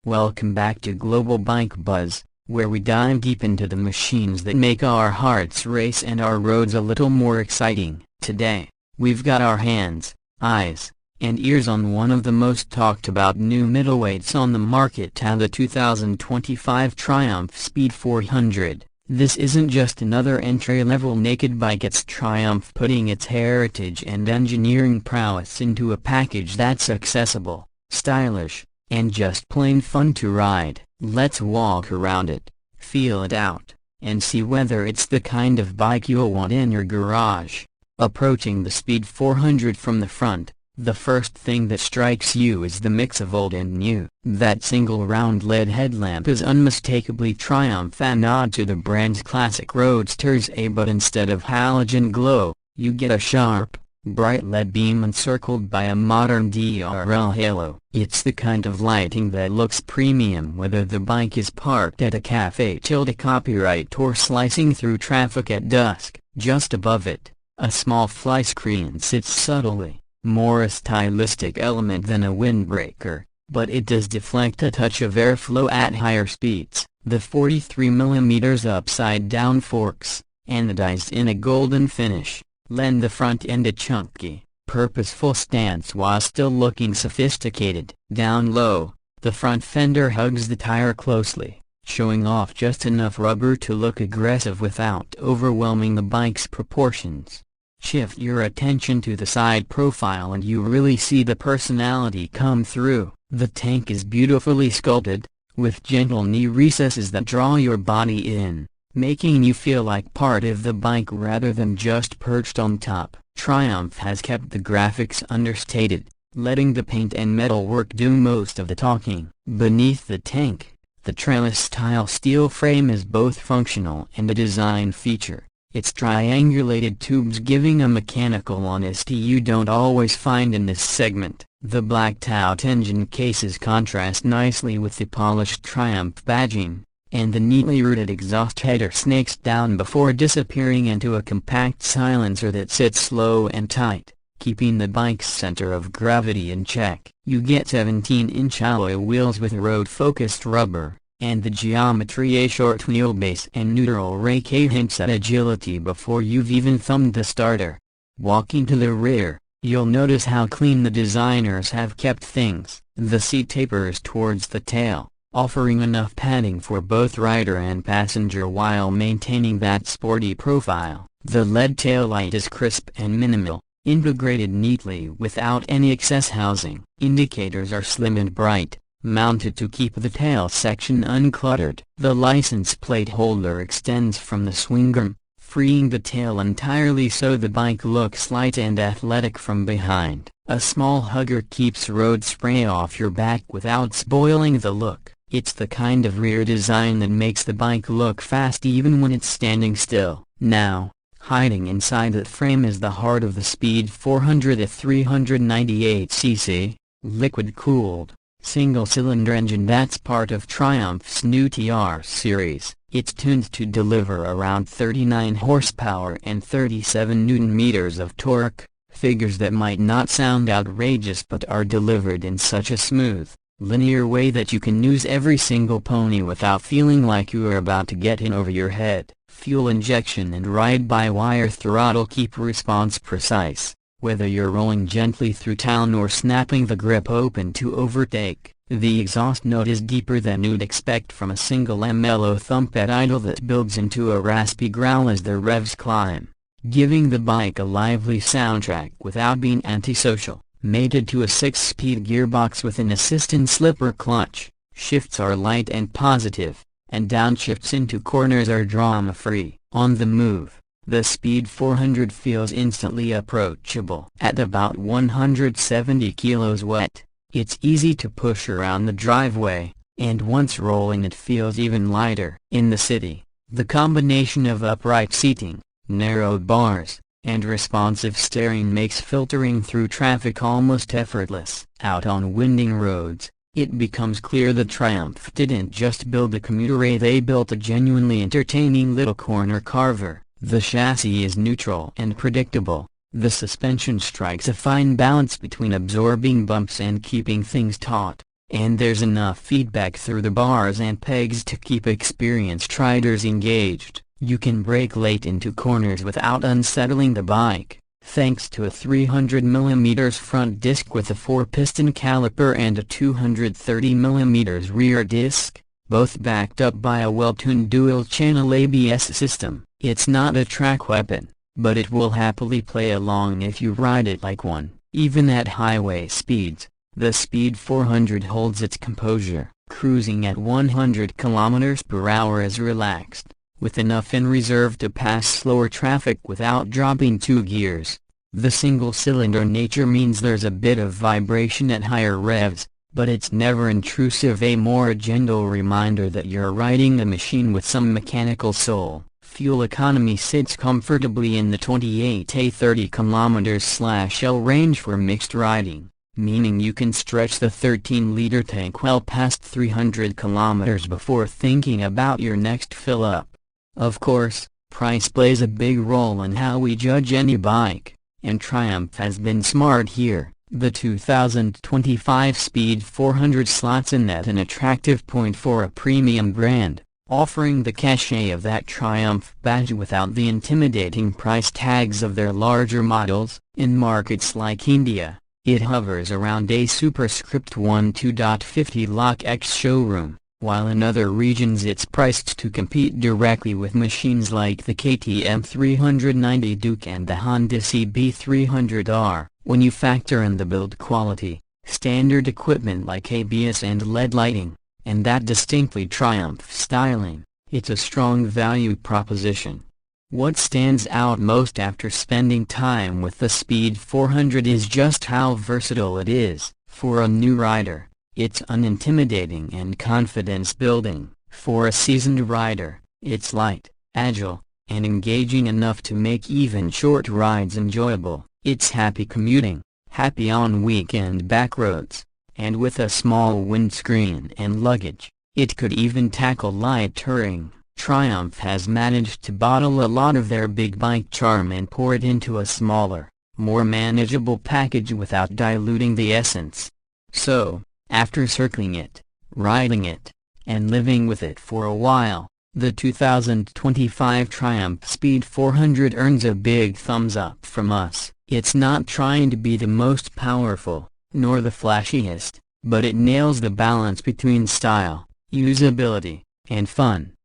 Welcome back to Global Bike Buzz, where we dive deep into the machines that make our hearts race and our roads a little more exciting. Today, we've got our hands, eyes, and ears on one of the most talked about new middleweights on the market, the 2025 Triumph Speed 400. This isn't just another entry-level naked bike, it's Triumph putting its heritage and engineering prowess into a package that's accessible, stylish, and just plain fun to ride. Let's walk around it, feel it out, and see whether it's the kind of bike you'll want in your garage. Approaching the Speed 400 from the front, the first thing that strikes you is the mix of old and new. That single round LED headlamp is unmistakably Triumph, a nod to the brand's classic roadsters, but instead of halogen glow, you get a sharp, bright LED beam encircled by a modern DRL halo. It's the kind of lighting that looks premium whether the bike is parked at a cafe copyright or slicing through traffic at dusk. Just above it, a small fly screen sits subtly, more a stylistic element than a windbreaker, but it does deflect a touch of airflow at higher speeds. The 43mm upside-down forks, anodized in a golden finish, lend the front end a chunky, purposeful stance while still looking sophisticated. Down low, the front fender hugs the tire closely, showing off just enough rubber to look aggressive without overwhelming the bike's proportions. Shift your attention to the side profile and you really see the personality come through. The tank is beautifully sculpted, with gentle knee recesses that draw your body in, making you feel like part of the bike rather than just perched on top. Triumph has kept the graphics understated, letting the paint and metalwork do most of the talking. Beneath the tank, the trellis-style steel frame is both functional and a design feature, its triangulated tubes giving a mechanical honesty you don't always find in this segment. The blacked-out engine cases contrast nicely with the polished Triumph badging, and the neatly rooted exhaust header snakes down before disappearing into a compact silencer that sits slow and tight, keeping the bike's center of gravity in check. You get 17-inch alloy wheels with road-focused rubber, and the geometry a short wheelbase and neutral rake hints at agility before you've even thumbed the starter. Walking to the rear, you'll notice how clean the designers have kept things. The seat tapers towards the tail, offering enough padding for both rider and passenger while maintaining that sporty profile. The LED taillight is crisp and minimal, integrated neatly without any excess housing. Indicators are slim and bright, mounted to keep the tail section uncluttered. The license plate holder extends from the swing arm, freeing the tail entirely so the bike looks light and athletic from behind. A small hugger keeps road spray off your back without spoiling the look. It's the kind of rear design that makes the bike look fast even when it's standing still. Now, hiding inside the frame is the heart of the Speed 400, a 398cc, liquid-cooled, single-cylinder engine that's part of Triumph's new TR series. It's tuned to deliver around 39 horsepower and 37 Nm of torque, figures that might not sound outrageous but are delivered in such a smooth, linear way that you can use every single pony without feeling like you are about to get in over your head. Fuel injection and ride-by-wire throttle keep response precise, whether you're rolling gently through town or snapping the grip open to overtake. The exhaust note is deeper than you'd expect from a single mellow thump at idle that builds into a raspy growl as the revs climb, giving the bike a lively soundtrack without being antisocial. Mated to a 6-speed gearbox with an assistant slipper clutch, shifts are light and positive, and downshifts into corners are drama-free. On the move, the Speed 400 feels instantly approachable. At about 170 kilos wet, it's easy to push around the driveway, and once rolling it feels even lighter. In the city, the combination of upright seating, narrow bars, and responsive steering makes filtering through traffic almost effortless. Out on winding roads, it becomes clear that Triumph didn't just build a commuter, they built a genuinely entertaining little corner carver. The chassis is neutral and predictable, the suspension strikes a fine balance between absorbing bumps and keeping things taut, and there's enough feedback through the bars and pegs to keep experienced riders engaged. You can brake late into corners without unsettling the bike, thanks to a 300mm front disc with a 4-piston caliper and a 230mm rear disc, both backed up by a well-tuned dual-channel ABS system. It's not a track weapon, but it will happily play along if you ride it like one. Even at highway speeds, the Speed 400 holds its composure, cruising at 100 km/h is relaxed, with enough in reserve to pass slower traffic without dropping 2 gears. The single-cylinder nature means there's a bit of vibration at higher revs, but it's never intrusive, a more gentle reminder that you're riding a machine with some mechanical soul. Fuel economy sits comfortably in the 28–30 km/L range for mixed riding, meaning you can stretch the 13-liter tank well past 300 km before thinking about your next fill-up. Of course, price plays a big role in how we judge any bike, and Triumph has been smart here. The 2025 Speed 400 slots in at an attractive point for a premium brand, offering the cachet of that Triumph badge without the intimidating price tags of their larger models. In markets like India, it hovers around a superscript 12.50 lakh ex showroom, while in other regions it's priced to compete directly with machines like the KTM 390 Duke and the Honda CB300R. When you factor in the build quality, standard equipment like ABS and LED lighting, and that distinctly Triumph styling, it's a strong value proposition. What stands out most after spending time with the Speed 400 is just how versatile it is. For a new rider, it's unintimidating and confidence-building. For a seasoned rider, it's light, agile, and engaging enough to make even short rides enjoyable. It's happy commuting, happy on weekend backroads, and with a small windscreen and luggage, it could even tackle light touring. Triumph has managed to bottle a lot of their big bike charm and pour it into a smaller, more manageable package without diluting the essence. So, after circling it, riding it, and living with it for a while, the 2025 Triumph Speed 400 earns a big thumbs up from us. It's not trying to be the most powerful, nor the flashiest, but it nails the balance between style, usability, and fun.